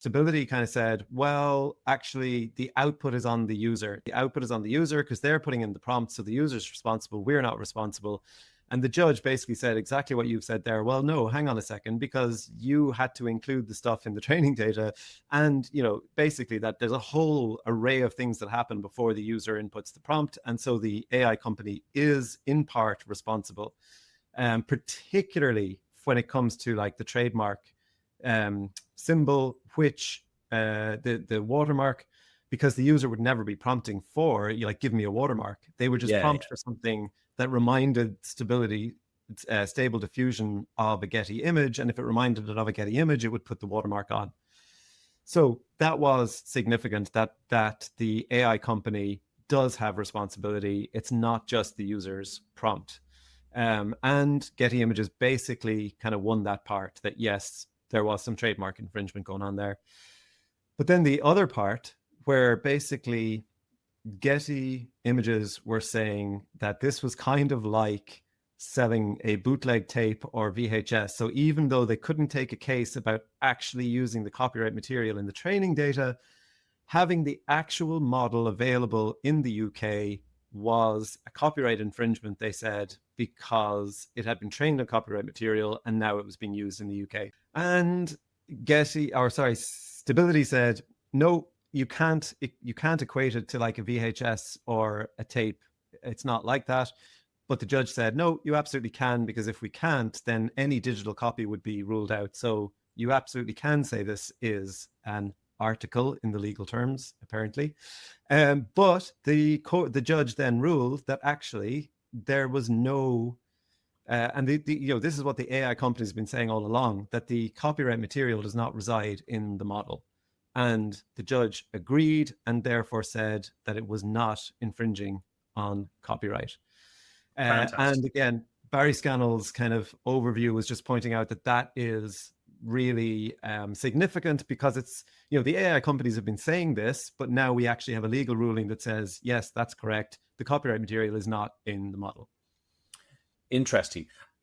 Stability kind of said, well, actually, the output is on the user. The output is on the user because they're putting in the prompt. So the user's responsible. We're not responsible. And the judge basically said exactly what you've said there. Well, no, hang on a second, because you had to include the stuff in the training data. And, basically that there's a whole array of things that happen before the user inputs the prompt. And so the AI company is in part responsible, particularly when it comes to like the trademark symbol, which the watermark, because the user would never be prompting for give me a watermark. They would just Yeah, prompt for something that reminded stable diffusion of a Getty image, and if it reminded it of a Getty image, it would put the watermark on. So that was significant, that the AI company does have responsibility. It's not just the user's prompt. And Getty Images basically kind of won that part, that yes, there was some trademark infringement going on there. But then the other part, where basically Getty Images were saying that this was kind of like selling a bootleg tape or VHS. So even though they couldn't take a case about actually using the copyright material in the training data, having the actual model available in the UK was a copyright infringement, they said, because it had been trained on copyright material and now it was being used in the UK. And Stability said, no, you can't equate it to like a VHS or a tape. It's not like that. But the judge said, no, you absolutely can, because if we can't, then any digital copy would be ruled out. So you absolutely can say this is an article in the legal terms, apparently. But the judge then ruled that actually there was no, and this is what the AI company has been saying all along, that the copyright material does not reside in the model. And the judge agreed and therefore said that it was not infringing on copyright. And fantastic. again, Barry Scannell's kind of overview was just pointing out that is really significant, because it's, the AI companies have been saying this, but now we actually have a legal ruling that says, yes, that's correct. The copyright material is not in the model. Interesting.